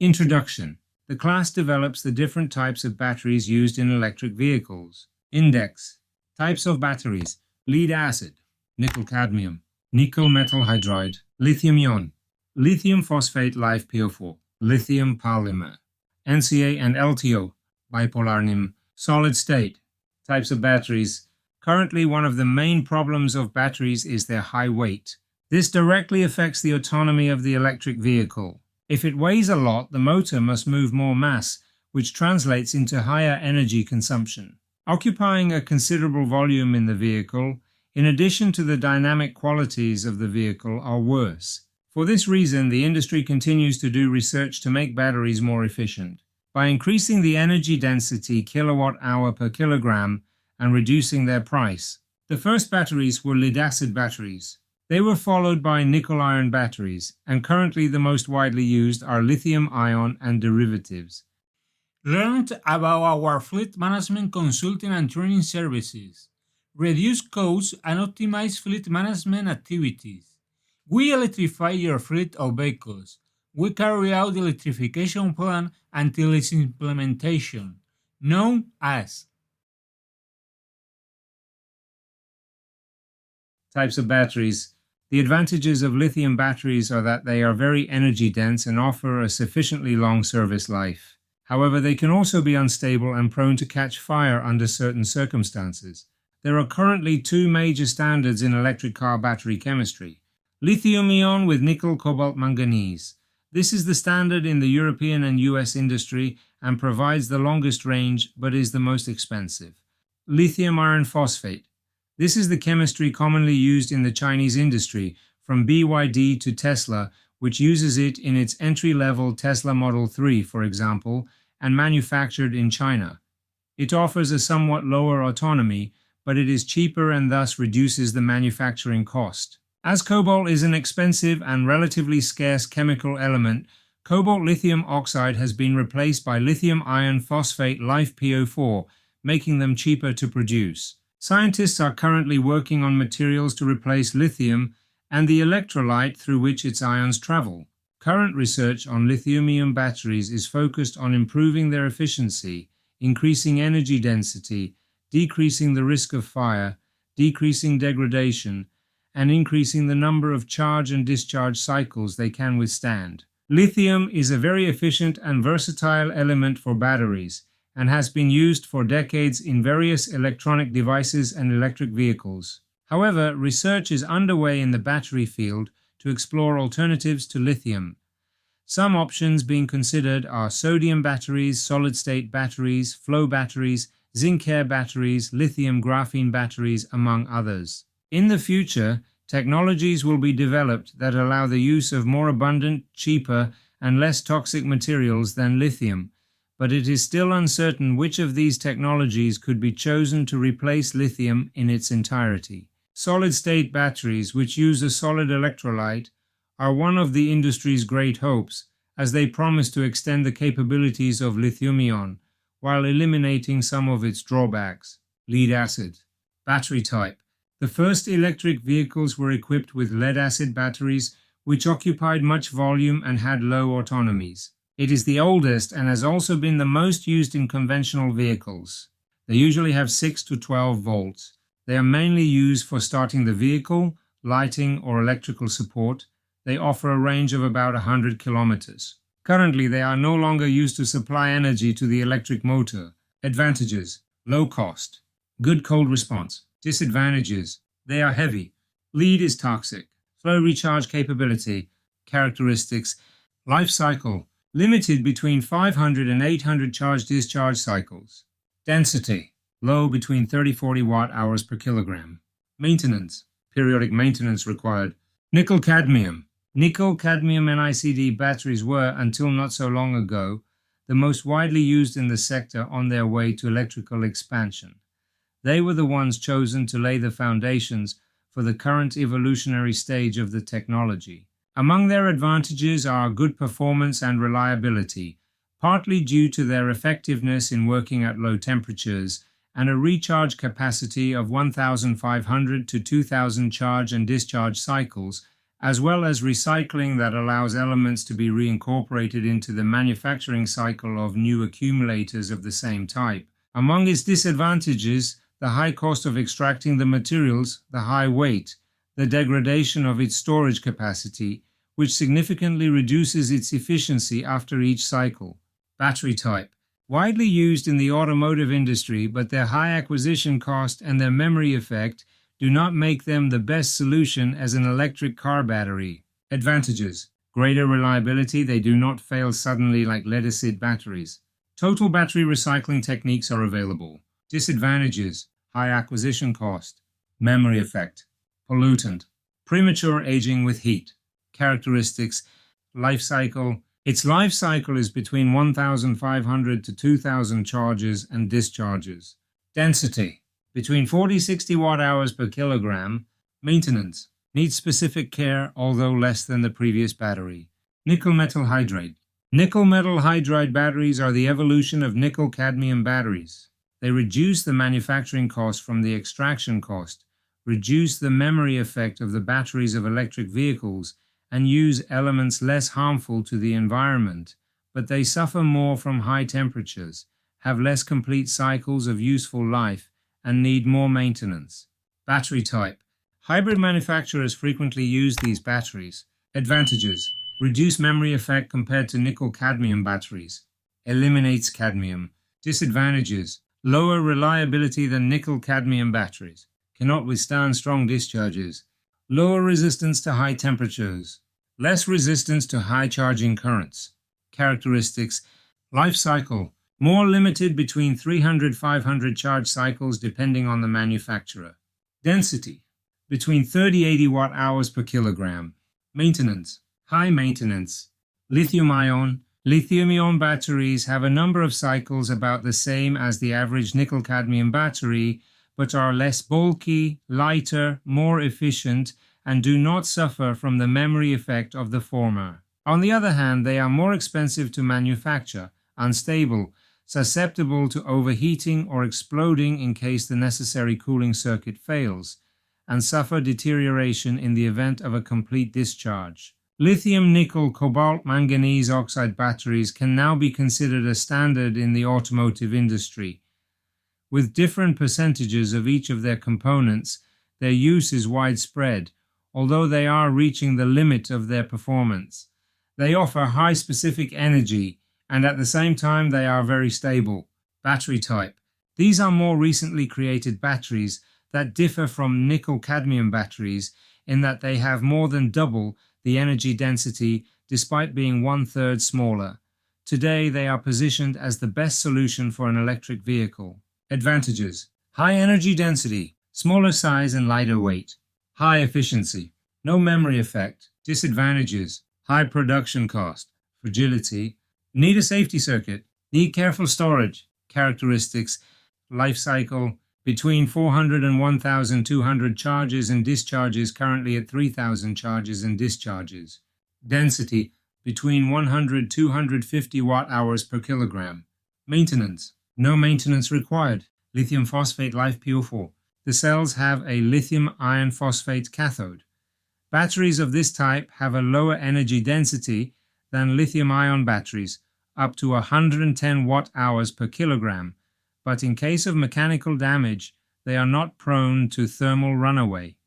Introduction. The class develops the different types of batteries used in electric vehicles. Index. Types of batteries: lead acid, nickel cadmium, nickel metal hydride, lithium ion, lithium phosphate LiFePO4, lithium polymer, NCA and LTO, bipolar NIM, solid state. Types of batteries. Currently, one of the main problems of batteries is their high weight. This directly affects the autonomy of the electric vehicle. If it weighs a lot, the motor must move more mass, which translates into higher energy consumption. Occupying a considerable volume in the vehicle, in addition to the dynamic qualities of the vehicle, are worse. For this reason, the industry continues to do research to make batteries more efficient. By increasing the energy density kilowatt-hour per kilogram and reducing their price. The first batteries were lead-acid batteries. They were followed by nickel-ion batteries, and currently the most widely used are lithium-ion and derivatives. Learned about our fleet management consulting and training services. Reduce costs and optimize fleet management activities. We electrify your fleet of vehicles. We carry out the electrification plan until its implementation, known as types of batteries. The advantages of lithium batteries are that they are very energy dense and offer a sufficiently long service life. However, they can also be unstable and prone to catch fire under certain circumstances. There are currently two major standards in electric car battery chemistry. Lithium-ion with nickel cobalt manganese. This is the standard in the European and US industry and provides the longest range but is the most expensive. Lithium iron phosphate. This is the chemistry commonly used in the Chinese industry, from BYD to Tesla, which uses it in its entry-level Tesla Model 3, for example, and manufactured in China. It offers a somewhat lower autonomy, but it is cheaper and thus reduces the manufacturing cost. As cobalt is an expensive and relatively scarce chemical element, cobalt lithium oxide has been replaced by lithium iron phosphate LiFePO4, making them cheaper to produce. Scientists are currently working on materials to replace lithium and the electrolyte through which its ions travel. Current research on lithium-ion batteries is focused on improving their efficiency, increasing energy density, decreasing the risk of fire, decreasing degradation, and increasing the number of charge and discharge cycles they can withstand. Lithium is a very efficient and versatile element for batteries, and has been used for decades in various electronic devices and electric vehicles. However, research is underway in the battery field to explore alternatives to lithium. Some options being considered are sodium batteries, solid-state batteries, flow batteries, zinc-air batteries, lithium graphene batteries, among others. In the future, technologies will be developed that allow the use of more abundant, cheaper, and less toxic materials than lithium, but it is still uncertain which of these technologies could be chosen to replace lithium in its entirety. Solid-state batteries, which use a solid electrolyte, are one of the industry's great hopes, as they promise to extend the capabilities of lithium-ion, while eliminating some of its drawbacks. Lead-acid. Battery type. The first electric vehicles were equipped with lead-acid batteries, which occupied much volume and had low autonomies. It is the oldest and has also been the most used in conventional vehicles. They usually have 6 to 12 volts. They are mainly used for starting the vehicle, lighting, or electrical support. They offer a range of about 100 kilometers. Currently, they are no longer used to supply energy to the electric motor. Advantages: low cost, good cold response. Disadvantages: they are heavy. Lead is toxic. Slow recharge capability. Characteristics: life cycle limited between 500 and 800 charge-discharge cycles. Density low, between 30-40 watt-hours per kilogram. Maintenance: periodic maintenance required. Nickel cadmium. Nickel cadmium NiCd batteries were, until not so long ago, the most widely used in the sector on their way to electrical expansion. They were the ones chosen to lay the foundations for the current evolutionary stage of the technology. Among their advantages are good performance and reliability, partly due to their effectiveness in working at low temperatures, and a recharge capacity of 1,500 to 2,000 charge and discharge cycles, as well as recycling that allows elements to be reincorporated into the manufacturing cycle of new accumulators of the same type. Among its disadvantages, the high cost of extracting the materials, the high weight, the degradation of its storage capacity, which significantly reduces its efficiency after each cycle. Battery type. Widely used in the automotive industry, but their high acquisition cost and their memory effect do not make them the best solution as an electric car battery. Advantages. Greater reliability, they do not fail suddenly like lead-acid batteries. Total battery recycling techniques are available. Disadvantages. High acquisition cost. Memory effect. Pollutant. Premature aging with heat. Characteristics. Life cycle. Its life cycle is between 1,500 to 2,000 charges and discharges. Density. Between 40-60 watt-hours per kilogram. Maintenance. Needs specific care, although less than the previous battery. Nickel metal hydride. Nickel metal hydride batteries are the evolution of nickel cadmium batteries. They reduce the manufacturing cost from the extraction cost, reduce the memory effect of the batteries of electric vehicles, and use elements less harmful to the environment, but they suffer more from high temperatures, have less complete cycles of useful life, and need more maintenance. Battery type. Hybrid manufacturers frequently use these batteries. Advantages. Reduce memory effect compared to nickel-cadmium batteries. Eliminates cadmium. Disadvantages. Lower reliability than nickel-cadmium batteries. Cannot withstand strong discharges. Lower resistance to high temperatures. Less resistance to high charging currents. Characteristics. Life cycle. More limited, between 300-500 charge cycles depending on the manufacturer. Density. Between 30-80 watt-hours per kilogram. Maintenance. High maintenance. Lithium-ion. Lithium-ion batteries have a number of cycles about the same as the average nickel-cadmium battery, but are less bulky, lighter, more efficient, and do not suffer from the memory effect of the former. On the other hand, they are more expensive to manufacture, unstable, susceptible to overheating or exploding in case the necessary cooling circuit fails, and suffer deterioration in the event of a complete discharge. Lithium nickel cobalt manganese oxide batteries can now be considered a standard in the automotive industry. With different percentages of each of their components, their use is widespread, although they are reaching the limit of their performance. They offer high specific energy, and at the same time they are very stable. Battery type. These are more recently created batteries that differ from nickel-cadmium batteries in that they have more than double the energy density despite being 1/3 smaller. Today they are positioned as the best solution for an electric vehicle. Advantages. High energy density, smaller size and lighter weight. High efficiency, no memory effect. Disadvantages. High production cost, fragility. Need a safety circuit, need careful storage. Characteristics. Life cycle. Between 400 and 1,200 charges and discharges, currently at 3,000 charges and discharges. Density. Between 100-250 watt-hours per kilogram. Maintenance. No maintenance required. Lithium phosphate life pure. The cells have a lithium iron phosphate cathode. Batteries of this type have a lower energy density than lithium-ion batteries, up to 110 watt-hours per kilogram, but in case of mechanical damage, they are not prone to thermal runaway.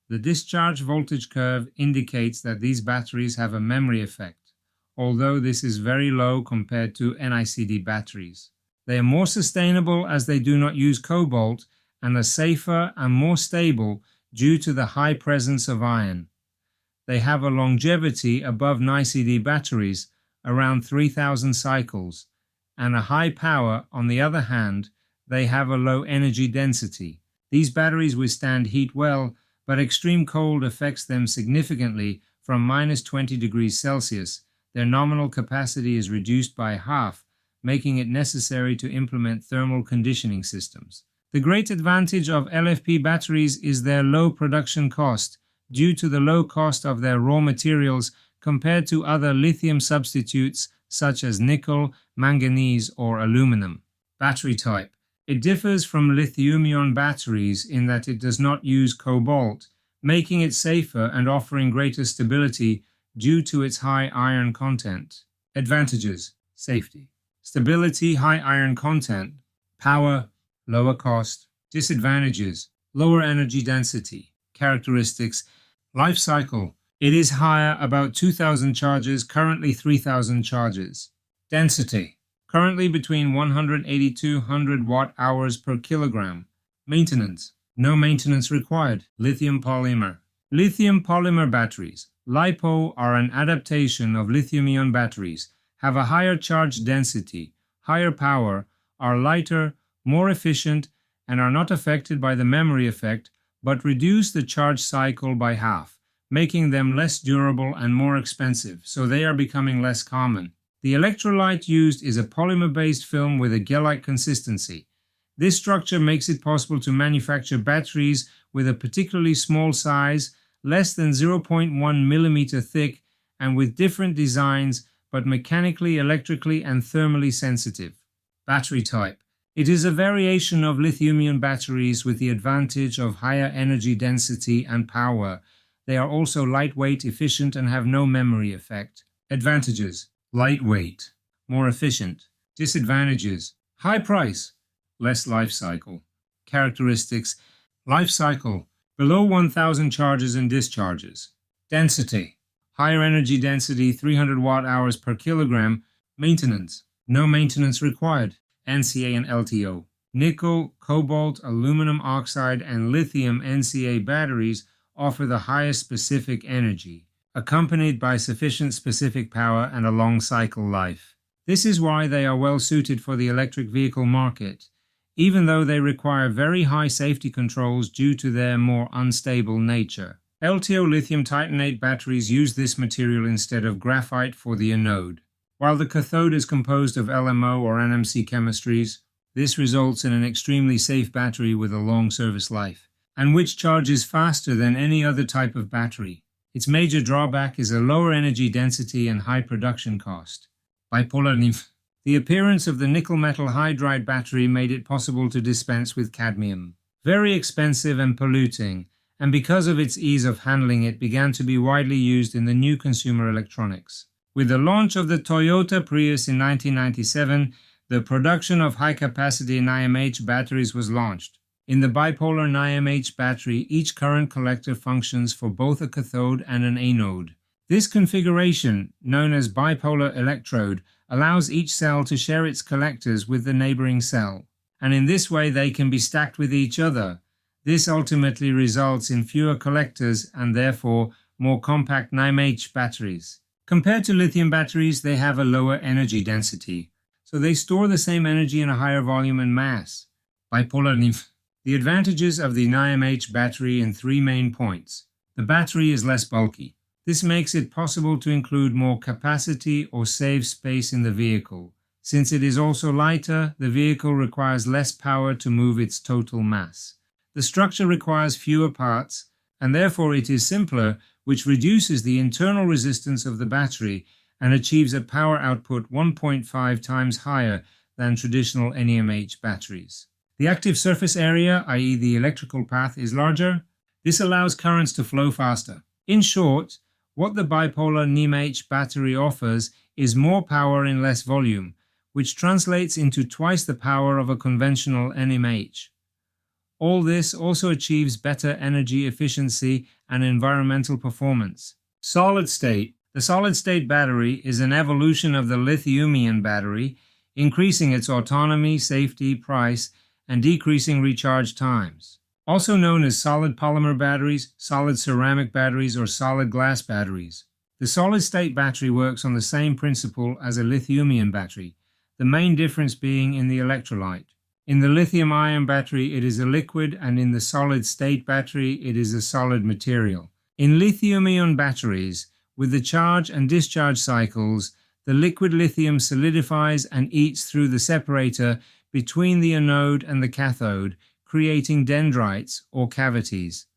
The discharge voltage curve indicates that these batteries have a memory effect, although this is very low compared to NICD batteries. They are more sustainable as they do not use cobalt and are safer and more stable due to the high presence of iron. They have a longevity above NICD batteries, around 3,000 cycles, and a high power. On the other hand, they have a low energy density. These batteries withstand heat well, but extreme cold affects them significantly. From -20 degrees Celsius, their nominal capacity is reduced by half, making it necessary to implement thermal conditioning systems. The great advantage of LFP batteries is their low production cost, due to the low cost of their raw materials compared to other lithium substitutes such as nickel, manganese, or aluminum. Battery type. It differs from lithium-ion batteries in that it does not use cobalt, making it safer and offering greater stability due to its high iron content. Advantages: safety, stability, high iron content, power, lower cost. Disadvantages: lower energy density. Characteristics: life cycle. It is higher, about 2,000 charges, currently 3,000 charges. Density: currently between 180 to 100 watt-hours per kilogram. Maintenance: no maintenance required. Lithium polymer. Lithium polymer batteries, LiPo, are an adaptation of lithium-ion batteries, have a higher charge density, higher power, are lighter, more efficient, and are not affected by the memory effect, but reduce the charge cycle by half, making them less durable and more expensive, so they are becoming less common. The electrolyte used is a polymer-based film with a gel-like consistency. This structure makes it possible to manufacture batteries with a particularly small size, less than 0.1 millimeter thick, and with different designs, but mechanically, electrically, and thermally sensitive. Battery type. It is a variation of lithium-ion batteries with the advantage of higher energy density and power. They are also lightweight, efficient, and have no memory effect. Advantages: lightweight, more efficient. Disadvantages: high price, less life cycle. Characteristics: life cycle, below 1,000 charges and discharges. Density: higher energy density, 300 watt-hours per kilogram. Maintenance: no maintenance required. NCA and LTO. Nickel, cobalt, aluminum oxide, and lithium NCA batteries offer the highest specific energy, accompanied by sufficient specific power and a long cycle life. This is why they are well suited for the electric vehicle market, even though they require very high safety controls due to their more unstable nature. LTO lithium titanate batteries use this material instead of graphite for the anode. While the cathode is composed of LMO or NMC chemistries, this results in an extremely safe battery with a long service life, and which charges faster than any other type of battery. Its major drawback is a lower energy density and high production cost. Bipolar NiF. The appearance of the nickel metal hydride battery made it possible to dispense with cadmium. Very expensive and polluting, and because of its ease of handling it began to be widely used in the new consumer electronics. With the launch of the Toyota Prius in 1997, the production of high-capacity NiMH batteries was launched. In the bipolar NiMH battery, each current collector functions for both a cathode and an anode. This configuration, known as bipolar electrode, allows each cell to share its collectors with the neighboring cell, and in this way they can be stacked with each other. This ultimately results in fewer collectors and therefore more compact NiMH batteries. Compared to lithium batteries, they have a lower energy density, so they store the same energy in a higher volume and mass. Bipolar NiF. The advantages of the NiMH battery in 3 main points. The battery is less bulky. This makes it possible to include more capacity or save space in the vehicle. Since it is also lighter, the vehicle requires less power to move its total mass. The structure requires fewer parts, and therefore it is simpler, which reduces the internal resistance of the battery and achieves a power output 1.5 times higher than traditional NiMH batteries. The active surface area, i.e. the electrical path, is larger. This allows currents to flow faster. In short, what the bipolar NiMH battery offers is more power in less volume, which translates into twice the power of a conventional NiMH. All this also achieves better energy efficiency and environmental performance. Solid state. The solid-state battery is an evolution of the lithium-ion battery, increasing its autonomy, safety, price, and decreasing recharge times. Also known as solid polymer batteries, solid ceramic batteries, or solid glass batteries. The solid-state battery works on the same principle as a lithium-ion battery, the main difference being in the electrolyte. In the lithium-ion battery, it is a liquid, and in the solid-state battery, it is a solid material. In lithium-ion batteries, with the charge and discharge cycles, the liquid lithium solidifies and eats through the separator between the anode and the cathode, creating dendrites or cavities.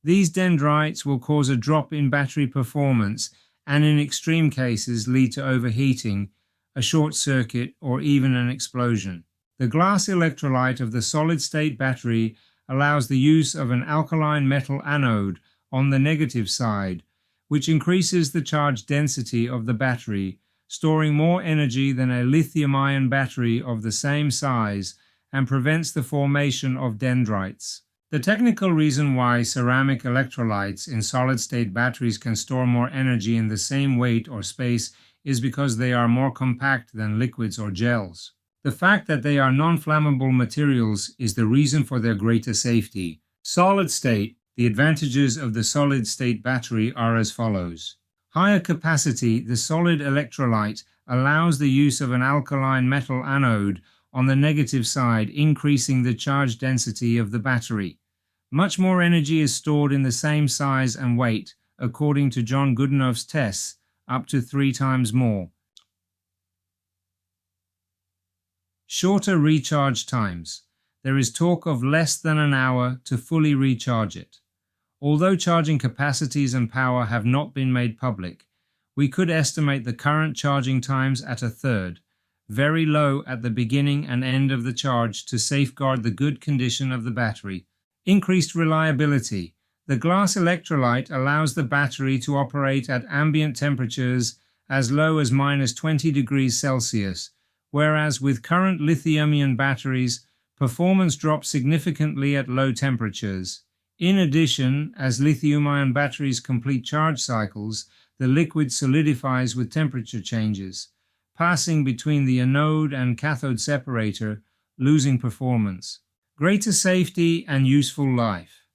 These dendrites will cause a drop in battery performance and in extreme cases lead to overheating, a short circuit, or even an explosion. The glass electrolyte of the solid-state battery allows the use of an alkaline metal anode, on the negative side, which increases the charge density of the battery, storing more energy than a lithium-ion battery of the same size, and prevents the formation of dendrites. The technical reason why ceramic electrolytes in solid-state batteries can store more energy in the same weight or space is because they are more compact than liquids or gels. The fact that they are non-flammable materials is the reason for their greater safety. Solid-state. The advantages of the solid-state battery are as follows. Higher capacity. The solid electrolyte allows the use of an alkaline metal anode on the negative side, increasing the charge density of the battery. Much more energy is stored in the same size and weight, according to John Goodenough's tests, up to 3 times more. Shorter recharge times. There is talk of less than an hour to fully recharge it. Although charging capacities and power have not been made public, we could estimate the current charging times at 1/3, very low at the beginning and end of the charge to safeguard the good condition of the battery. Increased reliability. The glass electrolyte allows the battery to operate at ambient temperatures as low as -20 degrees Celsius, whereas with current lithium-ion batteries, performance drops significantly at low temperatures. In addition, as lithium-ion batteries complete charge cycles, the liquid solidifies with temperature changes, passing between the anode and cathode separator, losing performance. Greater safety and useful life.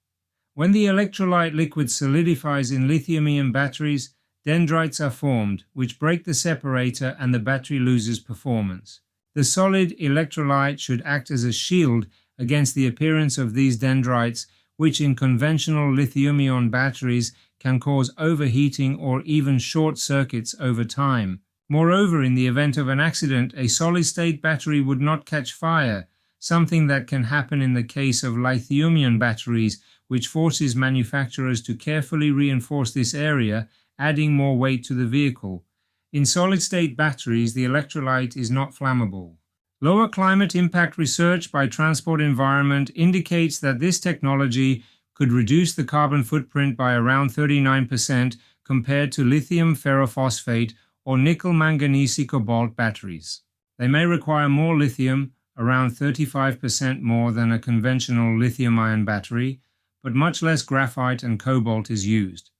When the electrolyte liquid solidifies in lithium-ion batteries, dendrites are formed, which break the separator and the battery loses performance. The solid electrolyte should act as a shield against the appearance of these dendrites, which in conventional lithium-ion batteries can cause overheating or even short circuits over time. Moreover, in the event of an accident, a solid-state battery would not catch fire, something that can happen in the case of lithium-ion batteries, which forces manufacturers to carefully reinforce this area, adding more weight to the vehicle. In solid-state batteries, the electrolyte is not flammable. Lower climate impact research by Transport Environment indicates that this technology could reduce the carbon footprint by around 39% compared to lithium ferrophosphate or nickel manganese cobalt batteries. They may require more lithium, around 35% more than a conventional lithium-ion battery, but much less graphite and cobalt is used.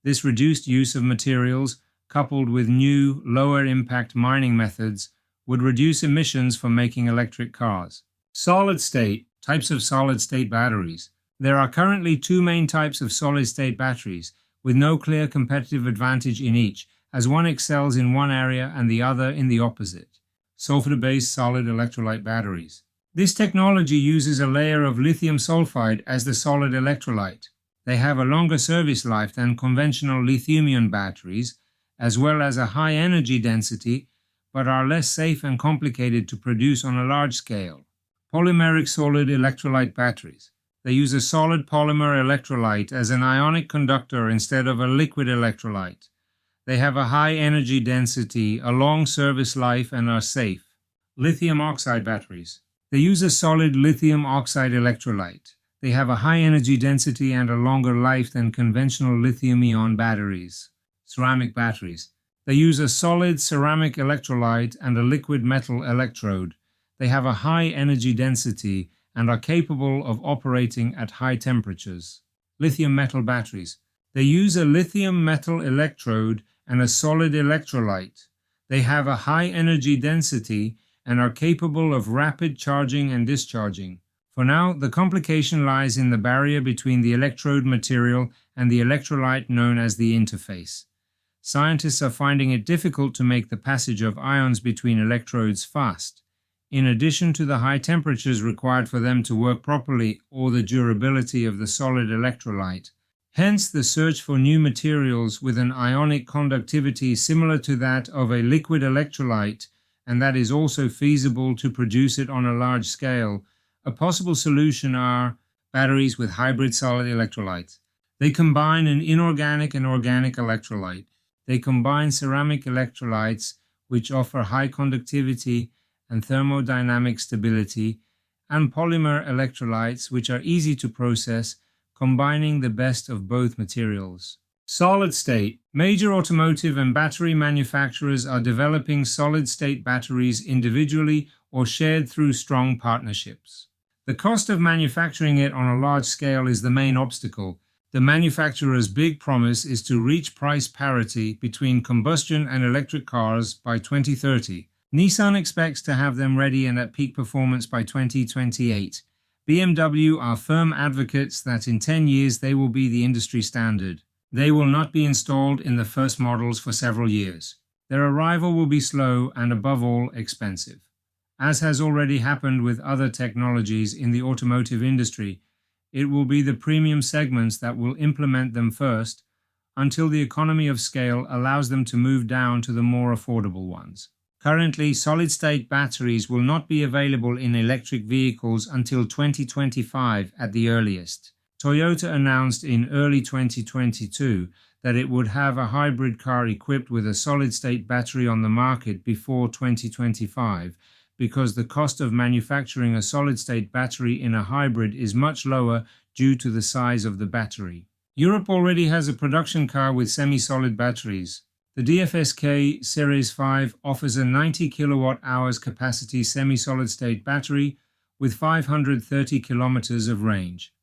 This reduced use of materials, coupled with new, lower-impact mining methods, would reduce emissions from making electric cars. Solid-state. Types of solid-state batteries. There are currently 2 main types of solid-state batteries, with no clear competitive advantage in each, as one excels in one area and the other in the opposite. Sulfur-based solid electrolyte batteries. This technology uses a layer of lithium sulfide as the solid electrolyte. They have a longer service life than conventional lithium-ion batteries, as well as a high energy density, but are less safe and complicated to produce on a large scale. Polymeric solid electrolyte batteries. They use a solid polymer electrolyte as an ionic conductor instead of a liquid electrolyte. They have a high energy density, a long service life, and are safe. Lithium oxide batteries. They use a solid lithium oxide electrolyte. They have a high energy density and a longer life than conventional lithium-ion batteries. Ceramic batteries. They use a solid ceramic electrolyte and a liquid metal electrode. They have a high energy density and are capable of operating at high temperatures. Lithium metal batteries. They use a lithium metal electrode and a solid electrolyte. They have a high energy density and are capable of rapid charging and discharging. For now, the complication lies in the barrier between the electrode material and the electrolyte known as the interface. Scientists are finding it difficult to make the passage of ions between electrodes fast, in addition to the high temperatures required for them to work properly or the durability of the solid electrolyte. Hence the search for new materials with an ionic conductivity similar to that of a liquid electrolyte, and that is also feasible to produce it on a large scale. A possible solution are batteries with hybrid solid electrolytes. They combine an inorganic and organic electrolyte. They combine ceramic electrolytes, which offer high conductivity and thermodynamic stability, and polymer electrolytes, which are easy to process, combining the best of both materials. Solid state. Major automotive and battery manufacturers are developing solid-state batteries individually or shared through strong partnerships. The cost of manufacturing it on a large scale is the main obstacle. The manufacturer's big promise is to reach price parity between combustion and electric cars by 2030. Nissan expects to have them ready and at peak performance by 2028. BMW are firm advocates that in 10 years they will be the industry standard. They will not be installed in the first models for several years. Their arrival will be slow and, above all, expensive. As has already happened with other technologies in the automotive industry, it will be the premium segments that will implement them first, until the economy of scale allows them to move down to the more affordable ones. Currently, solid-state batteries will not be available in electric vehicles until 2025 at the earliest. Toyota announced in early 2022 that it would have a hybrid car equipped with a solid-state battery on the market before 2025 because the cost of manufacturing a solid-state battery in a hybrid is much lower due to the size of the battery. Europe already has a production car with semi-solid batteries. The DFSK Series 5 offers a 90 kWh capacity semi-solid-state battery with 530 kilometers of range.